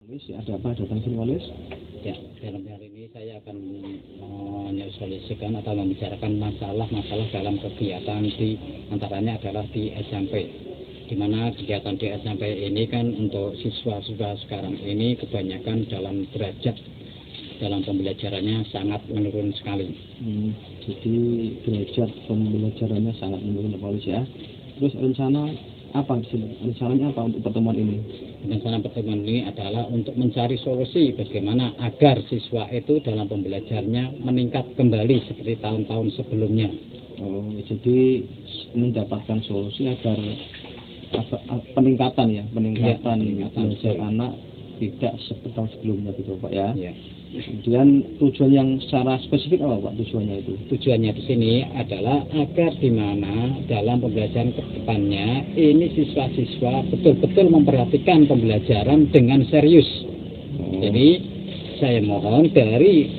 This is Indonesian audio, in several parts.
Ada apa datang sini Walis? Ya, dalam hal ini saya akan menyolusikan atau membicarakan masalah-masalah dalam kegiatan di antaranya adalah di SMP. Di mana kegiatan di SMP ini kan untuk siswa-siswa sekarang ini kebanyakan dalam derajat dalam pembelajarannya sangat menurun sekali. Jadi derajat pembelajarannya sangat menurun Walis ya. Terus rencananya apa untuk pertemuan ini? Rencana pertemuan ini adalah untuk mencari solusi bagaimana agar siswa itu dalam pembelajarannya meningkat kembali seperti tahun-tahun sebelumnya. Jadi mendapatkan solusi agar peningkatan belajar anak tidak seperti tahun sebelumnya gitu Pak ya. Ya. Kemudian tujuan yang secara spesifik apa Pak tujuannya itu? Tujuannya di sini adalah agar di mana dalam pembelajaran ke depannya ini siswa-siswa betul-betul memperhatikan pembelajaran dengan serius. Jadi saya mohon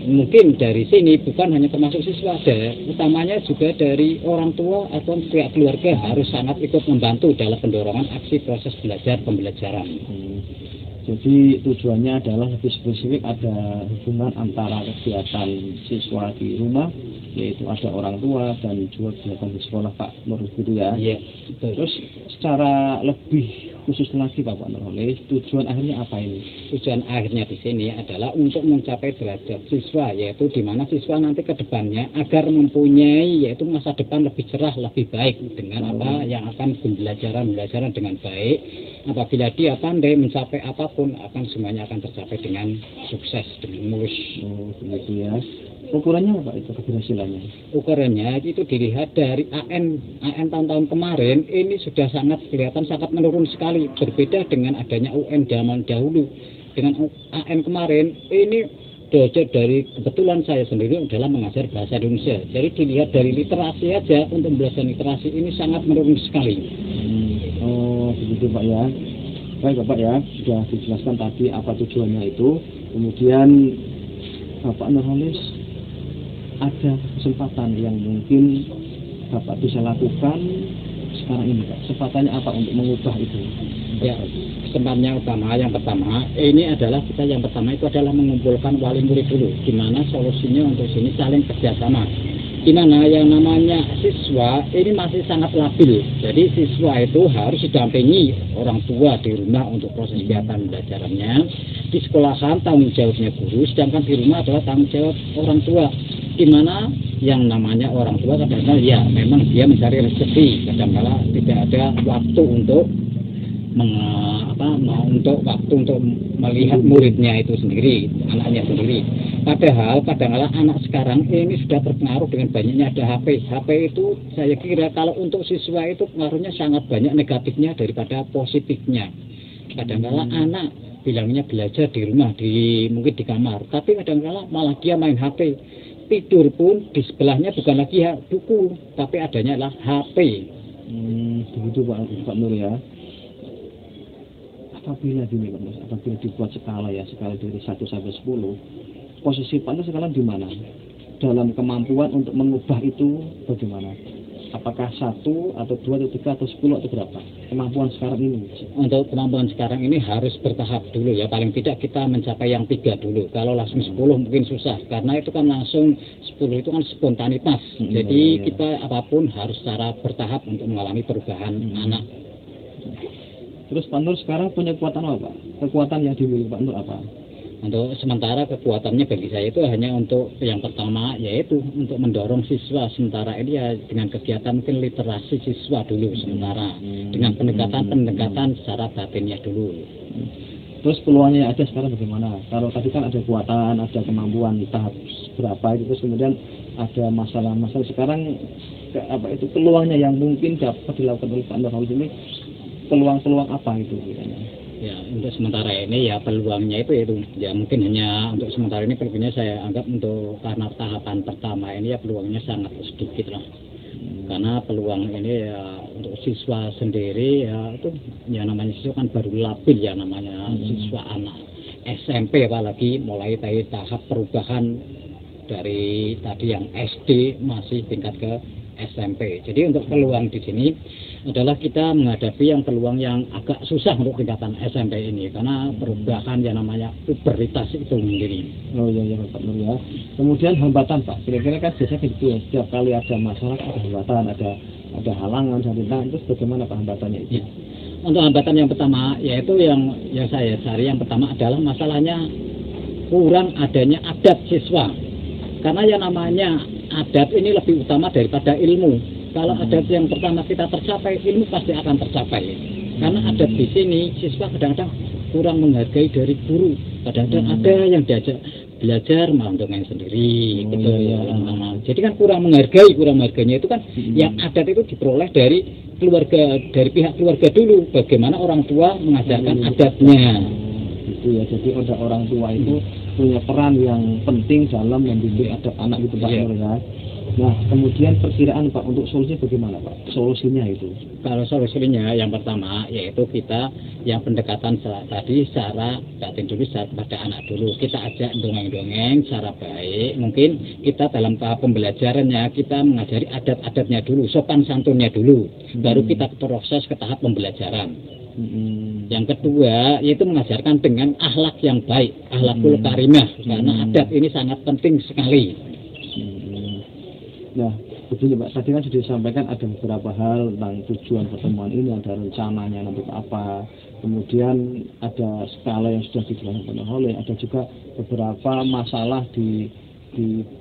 mungkin dari sini bukan hanya termasuk siswa, utamanya juga dari orang tua atau pihak keluarga harus sangat ikut membantu dalam pendorongan aksi proses belajar pembelajaran. Jadi tujuannya adalah lebih spesifik ada hubungan antara kegiatan siswa di rumah, yaitu ada orang tua dan juga kegiatan di sekolah Pak Nur gitu ya. Iya. Terus secara lebih khusus lagi Pak Nurholis, tujuan akhirnya apa ini? Tujuan akhirnya di sini adalah untuk mencapai derajat siswa, yaitu di mana siswa nanti ke depannya agar mempunyai yaitu masa depan lebih cerah, lebih baik dengan apa yang akan pembelajaran dengan baik. Apabila dia pandai mencapai apapun akan semuanya akan tercapai dengan sukses, dengan mulus. Begitu ya. Ukurannya apa itu keberhasilannya? Ukurannya itu dilihat dari AN tahun-tahun kemarin ini sudah kelihatan sangat menurun sekali. Berbeda dengan adanya UN zaman dahulu. Dengan AN kemarin ini dari kebetulan saya sendiri adalah mengajar bahasa Indonesia. Jadi dilihat dari literasi aja untuk belajar literasi ini sangat menurun sekali. Begitu Pak ya. Baik Bapak ya, sudah dijelaskan tadi apa tujuannya itu. Kemudian Bapak Nurholis ada kesempatan yang mungkin Bapak bisa lakukan sekarang ini Pak. Kesempatannya apa untuk mengubah itu? Ya, kesempatannya yang pertama ini adalah yang pertama itu adalah mengumpulkan wali murid dulu. Gimana solusinya untuk sini saling kerjasama. Di mana yang namanya siswa ini masih sangat labil. Jadi siswa itu harus didampingi orang tua di rumah untuk proses kegiatan belajarannya. Di sekolahan tanggung jawabnya guru, sedangkan di rumah adalah tanggung jawab orang tua. Di mana yang namanya orang tua kadang-kadang ya memang dia mencari rezeki, kadang-kadang tidak ada waktu untuk untuk melihat muridnya itu sendiri, anaknya sendiri. Padahal kadang-kadang anak sekarang ini sudah terpengaruh dengan banyaknya ada HP. HP itu saya kira kalau untuk siswa itu pengaruhnya sangat banyak negatifnya daripada positifnya. Kadang-kadang anak bilangnya belajar di rumah, mungkin di kamar, tapi kadang-kadang malah dia main HP. Tidur pun di sebelahnya bukan lagi buku, tapi adanya adalah HP. Begitu Pak Nur ya. Apabila dibuat skala dari 1 sampai 10, posisi Pak Nur sekarang di mana? Dalam kemampuan untuk mengubah itu bagaimana? Apakah 1 atau 2 atau 3 atau 10 atau berapa? Kemampuan sekarang ini? Untuk kemampuan sekarang ini harus bertahap dulu ya. Paling tidak kita mencapai yang 3 dulu. Kalau langsung 10 mungkin susah. Karena itu kan langsung 10 itu kan spontanitas. Jadi kita apapun harus secara bertahap untuk mengalami perubahan anak. Terus Pak Nur sekarang punya kekuatan apa? Kekuatan yang dimiliki Pak Nur apa? Untuk sementara kekuatannya bagi saya itu hanya untuk yang pertama yaitu untuk mendorong siswa sementara ini ya dengan kegiatan mungkin literasi siswa dulu sementara dengan pendekatan secara batinnya dulu. Terus peluangnya ada sekarang bagaimana? Kalau tadi kan ada kekuatan, ada kemampuan tahap berapa itu, terus kemudian ada masalah-masalah sekarang peluangnya yang mungkin dapat dilakukan oleh Pak Nur ini, peluang-peluang apa itu Ya, untuk sementara ini ya peluangnya itu ya mungkin hanya untuk sementara ini peluangnya saya anggap untuk karena tahapan pertama ini ya peluangnya sangat sedikit lah. Karena peluang ini ya untuk siswa sendiri ya itu ya namanya siswa kan baru labil ya namanya siswa anak SMP apalagi mulai dari tahap perubahan dari tadi yang SD masih tingkat ke SMP. Jadi untuk peluang di sini adalah kita menghadapi yang peluang yang agak susah untuk tingkatan SMP ini karena perubahan yang namanya pubertas itu sendiri. Oh iya Pak Nur ya. Kemudian hambatan Pak, kira-kira kan biasanya gitu ya, setiap kali ada masalah ada hambatan, ada halangan dan rintangan, itu bagaimana Pak hambatannya itu? Ya. Untuk hambatan yang pertama yaitu yang saya cari yang pertama adalah masalahnya kurang adanya adat siswa. Karena yang namanya adat ini lebih utama daripada ilmu. Kalau adat yang pertama kita tercapai, ilmu pasti akan tercapai. Karena adat di sini, siswa kadang-kadang kurang menghargai dari guru. Kadang-kadang ada yang diajak belajar malah dongeng sendiri. Gitu. Jadi kan kurang menghargainya itu kan yang adat itu diperoleh dari keluarga, dari pihak keluarga dulu. Bagaimana orang tua mengajarkan adatnya. Gitu ya. Jadi ada orang tua itu punya peran yang penting dalam mendidik adat anak gitu Pak Nur ya. Nah, kemudian perkiraan Pak untuk solusinya bagaimana Pak? Solusinya itu? Kalau solusinya yang pertama yaitu kita yang pendekatan tadi secara batin dulu pada anak dulu. Kita ajak dongeng-dongeng secara baik. Mungkin kita dalam tahap pembelajarannya kita mengajari adat-adatnya dulu, sopan santunnya dulu. Baru kita proses ke tahap pembelajaran. Yang kedua yaitu mengajarkan dengan akhlak yang baik, akhlakul karimah. Karena adat ini sangat penting sekali. Nah, begini Pak, tadi kan sudah disampaikan ada beberapa hal tentang tujuan pertemuan ini, ada rencananya nanti apa, kemudian ada skala yang sudah dijelaskan oleh, ada juga beberapa masalah di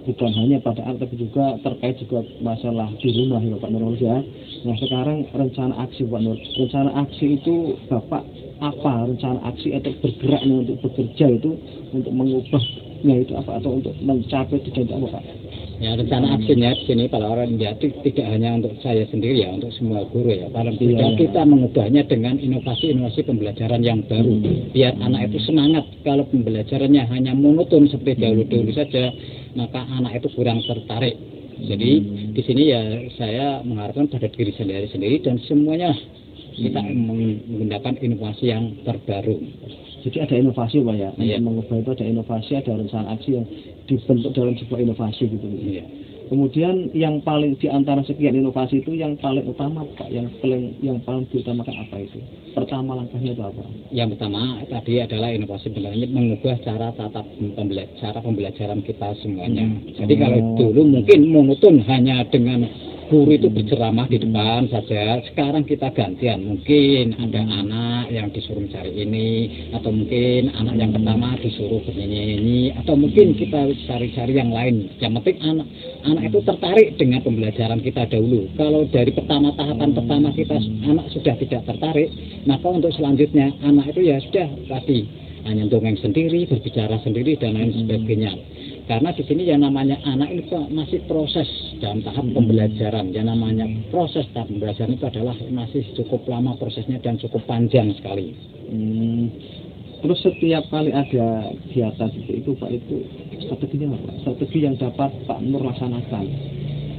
bukan hanya pada anak tapi juga terkait juga masalah di rumah ya Pak Nur ya. Nah sekarang rencana aksi Pak Nur, rencana aksi itu Bapak apa rencana aksi atau bergeraknya untuk bekerja itu untuk mengubahnya itu apa atau untuk mencapai tujuan apa Pak? Ya rencana aksinya di sini para orang India tidak hanya untuk saya sendiri ya, untuk semua guru ya. Paling tidak kita mengubahnya dengan inovasi-inovasi pembelajaran yang baru. Biar anak itu semangat. Kalau pembelajarannya hanya monoton seperti dahulu-dahulu saja, maka anak itu kurang tertarik. Jadi di sini ya saya mengharapkan pada diri sendiri dan semuanya kita menggunakan inovasi yang terbaru. Jadi ada inovasi Pak ya, mengubah itu ada inovasi, ada rencana aksi yang dibentuk dalam sebuah inovasi gitu. Iya. Kemudian yang paling di antara sekian inovasi itu yang paling utama Pak, yang paling diutamakan apa itu? Pertama langkahnya itu apa? Yang pertama tadi adalah inovasi benar-benar mengubah cara pembelajaran kita semuanya. Jadi kalau dulu mungkin monoton hanya dengan guru itu berceramah di depan saja, sekarang kita gantian. Mungkin ada anak yang disuruh cari ini, atau mungkin anak yang pertama disuruh bernyanyi, atau mungkin kita cari-cari yang lain. Yang penting anak itu tertarik dengan pembelajaran kita dahulu. Kalau dari tahapan pertama kita anak sudah tidak tertarik, maka untuk selanjutnya anak itu ya sudah tadi hanya dongeng sendiri, berbicara sendiri dan lain sebagainya. Karena di sini yang namanya anak ini masih proses dalam tahap pembelajaran. Yang namanya proses tahap pembelajaran itu adalah masih cukup lama prosesnya dan cukup panjang sekali. Terus setiap kali ada kegiatan seperti itu Pak, itu strateginya apa? Strategi yang dapat Pak Nur laksanakan.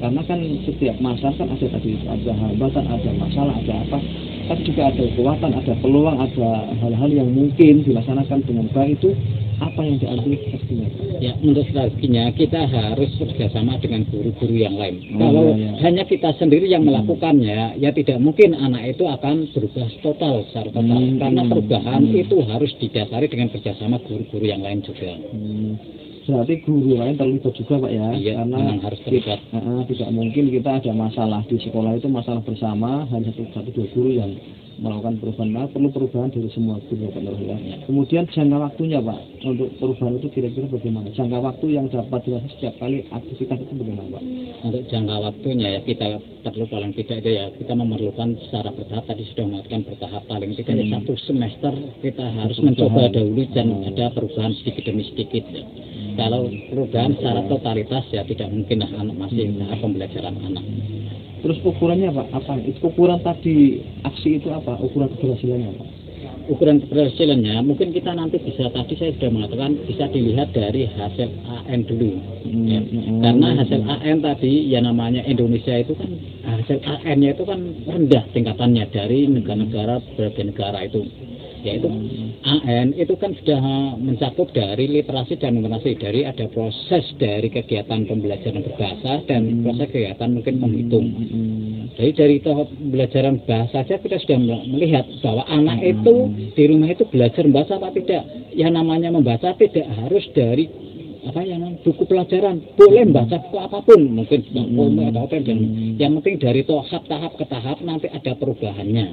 Karena kan setiap masalah kan ada tadi, ada hambatan, ada masalah, ada apa. Tapi juga ada kekuatan, ada peluang, ada hal-hal yang mungkin dilaksanakan dengan baik. Itu apa yang diambil strateginya? Ya, untuk strateginya kita harus bekerjasama dengan guru-guru yang lain. Kalau hanya kita sendiri yang melakukannya, ya tidak mungkin anak itu akan berubah total secara total. Karena perubahan itu harus didasari dengan kerjasama guru-guru yang lain juga. Berarti guru lain terlibat juga Pak ya? Iya, karena harus terlibat. Tidak mungkin kita ada masalah di sekolah itu masalah bersama, hanya satu dua guru yang melakukan perubahan. Perlu perubahan dari semua guru Pak Nur ya. Kemudian jangka waktunya Pak, untuk perubahan itu kira-kira bagaimana? Jangka waktu yang dapat dilakukan setiap kali aktivitas itu bagaimana Pak? Untuk jangka waktunya ya kita perlu paling tidak ya kita memerlukan secara bertahap, tadi sudah mengatakan bertahap paling tidak 1 semester kita harus mencoba dahulu dan ada perubahan sedikit demi sedikit ya. Kalau perubahan secara totalitas ya tidak mungkin anak masih tahap pembelajaran anak. Terus ukurannya Pak, apa? Ukuran tadi aksi itu apa? Ukuran keberhasilannya Pak? Ukuran keberhasilannya mungkin kita nanti bisa, tadi saya sudah mengatakan bisa dilihat dari hasil AN dulu. Ya. Karena hasil AN tadi ya namanya Indonesia itu kan hasil AN-nya itu kan rendah tingkatannya dari negara-negara berbagai negara itu. yaitu AN itu kan sudah mencakup dari literasi dan numerasi, dari ada proses dari kegiatan pembelajaran berbahasa dan proses kegiatan mungkin menghitung. Jadi dari tahap pembelajaran bahasa saja kita sudah melihat bahwa anak itu di rumah itu belajar membaca apa tidak. Yang namanya membaca tidak harus dari buku pelajaran, boleh membaca buku apapun, mungkin buku atau apa, dan yang penting dari tahap ke tahap nanti ada perubahannya.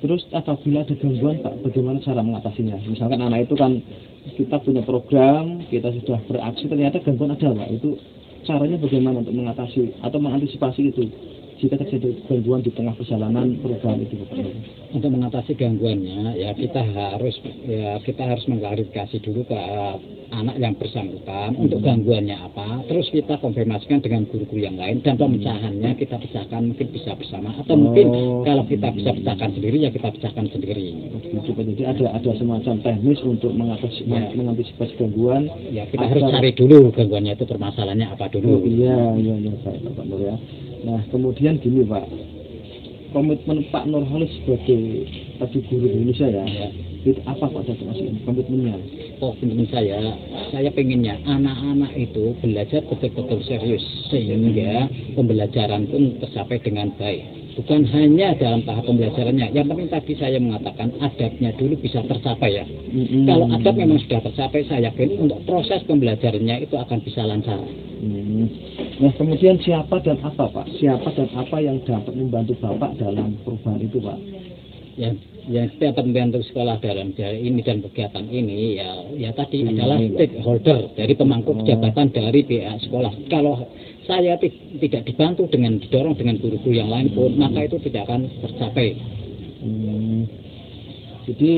Terus apabila ada gangguan Pak, bagaimana cara mengatasinya? Misalkan anak itu kan kita punya program, kita sudah beraksi, ternyata gangguan ada Pak, itu caranya bagaimana untuk mengatasi atau mengantisipasi itu jika terjadi gangguan di tengah perjalanan perubahan itu Pak? Untuk mengatasi gangguannya ya kita harus mengklarifikasi dulu ke anak yang bersangkutan untuk gangguannya apa, terus kita konfirmasikan dengan guru-guru yang lain dan pemecahannya kita pecahkan mungkin bisa bersama atau mungkin kalau kita bisa pecahkan sendiri ya kita pecahkan sendiri. Jadi ada semacam teknis untuk mengantisipasi gangguan. Ya kita harus cari dulu gangguannya itu permasalahannya apa dulu. Iya Pak Nur ya. Nah kemudian gini Pak, komitmen Pak Nurholis sebagai tadi guru Indonesia ya. Itu apa Pak komitmennya? Komitmen saya pengennya anak-anak itu belajar betul-betul serius sehingga pembelajaran pun tercapai dengan baik. Bukan hanya dalam tahap pembelajarannya. Yang penting tadi saya mengatakan adabnya dulu bisa tercapai ya. Kalau adab memang sudah tercapai, saya yakin untuk proses pembelajarannya itu akan bisa lancar. Nah kemudian siapa dan apa Pak? Siapa dan apa yang dapat membantu Bapak dalam perubahan itu Pak? Yang dapat membantu sekolah dalam ini dan kegiatan ini ya tadi adalah stakeholder dari pemangku jabatan dari pihak sekolah. Kalau saya tidak dibantu dengan didorong dengan guru-guru yang lain pun maka itu tidak akan tercapai. Jadi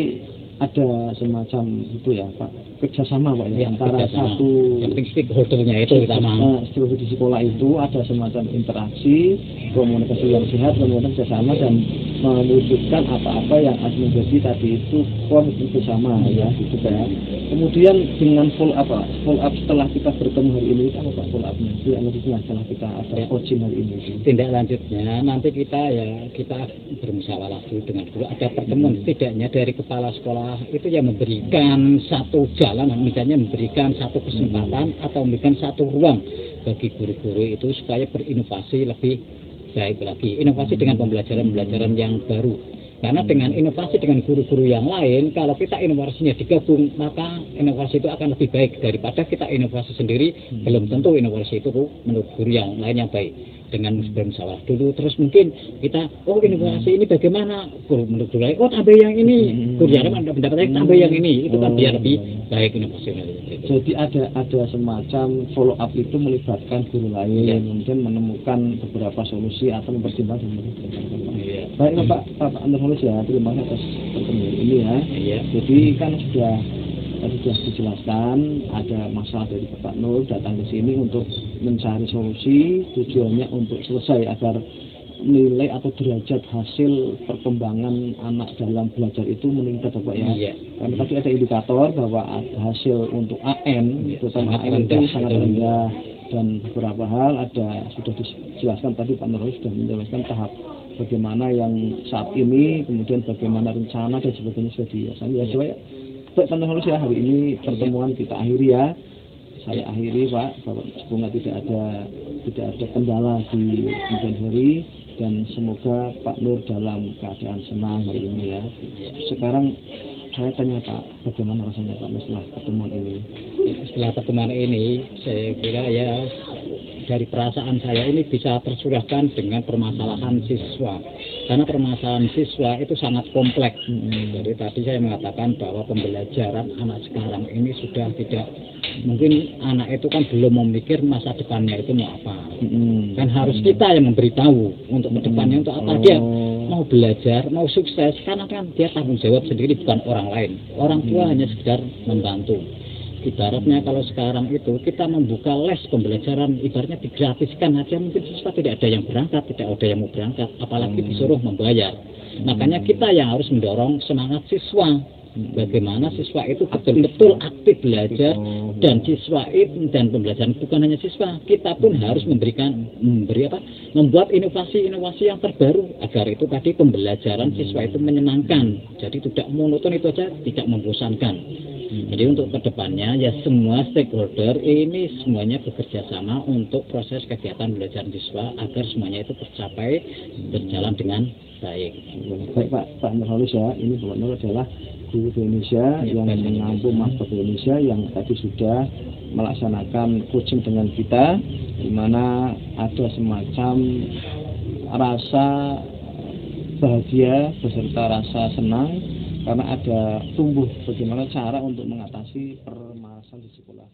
ada semacam itu ya Pak, kerjasama Pak ya, antara kerjasama. Satu yang penting stakeholdernya itu utama. Di sekolah itu ada semacam interaksi, komunikasi yang sehat, kemudian kerjasama dan mewujudkan apa-apa yang harus menjadi tadi itu komitmen bersama ya gitu ya. Kemudian dengan follow up setelah kita bertemu hari ini apa Pak follow upnya? Selanjutnya setelah kita ada coaching hari ini. Tindak lanjutnya nanti kita bermusyawarah dulu dengan guru, ada pertemuan setidaknya dari kepala sekolah itu yang memberikan satu jalan, misalnya memberikan satu kesempatan atau memberikan satu ruang bagi guru-guru itu supaya berinovasi lebih baik lagi, inovasi dengan pembelajaran yang baru. Karena dengan inovasi dengan guru-guru yang lain, kalau kita inovasinya digabung, maka inovasi itu akan lebih baik daripada kita inovasi sendiri. Belum tentu inovasi itu menurut guru yang lain yang baik. Dengan bermusyawarah dulu, terus mungkin kita, inovasi ini bagaimana? Guru menurut guru lain, tambah yang ini. Guru yang lain mendapatkan tambah yang ini. Itu kan biar lebih baik inovasinya. Jadi ada semacam follow up itu melibatkan guru lain, mungkin menemukan beberapa solusi atau mempertimbangkan. Baik Pak Nurholis ya, terima kasih atas pertemuan ini ya. Jadi kan sudah dijelaskan ada masalah dari Bapak Nur datang ke sini untuk mencari solusi, tujuannya untuk selesai agar nilai atau derajat hasil perkembangan anak dalam belajar itu meningkat Bapak ya. Karena tadi ada indikator bahwa hasil untuk AN, terutama AN itu sangat rendah dan beberapa hal sudah dijelaskan tadi Pak Nurholis sudah menjelaskan tahap bagaimana yang saat ini, kemudian bagaimana rencana dan sebagainya sudah dijelaskan. Ya coba ya. Pak Nurholis ya, hari ini pertemuan kita akhiri ya. Saya akhiri Pak, semoga tidak ada kendala di kemudian hari dan semoga Pak Nur dalam keadaan senang hari ini ya. Sekarang saya tanya Pak, bagaimana rasanya Pak setelah pertemuan ini? Setelah pertemuan ini, saya kira ya dari perasaan saya ini bisa tersurahkan dengan permasalahan siswa. Karena permasalahan siswa itu sangat kompleks. Jadi tadi saya mengatakan bahwa pembelajaran anak sekarang ini sudah tidak, mungkin anak itu kan belum memikir masa depannya itu mau apa. Kan harus kita yang memberitahu untuk depannya untuk apa dia mau belajar, mau sukses, karena kan dia tanggung jawab sendiri bukan orang lain. Orang tua hanya sekedar membantu. Ibaratnya kalau sekarang itu kita membuka les pembelajaran, ibaratnya digratiskan aja, mungkin siswa tidak ada yang berangkat, tidak ada yang mau berangkat, apalagi disuruh membayar. Makanya kita yang harus mendorong semangat siswa Bagaimana siswa itu betul-betul aktif belajar, dan siswa itu dan pembelajaran bukan hanya siswa, kita pun harus membuat inovasi-inovasi yang terbaru agar itu tadi pembelajaran siswa itu menyenangkan. Jadi tidak monoton itu aja, tidak membosankan. Jadi untuk kedepannya ya semua stakeholder ini semuanya bekerja sama untuk proses kegiatan belajar siswa agar semuanya itu tercapai berjalan dengan baik. Baik Pak Nurholis ya, ini Pak Nur adalah guru Indonesia yang menampung mahasiswa Indonesia yang tadi sudah melaksanakan coaching dengan kita, di mana ada semacam rasa bahagia beserta rasa senang karena ada tumbuh bagaimana cara untuk mengatasi permasalahan di sekolah.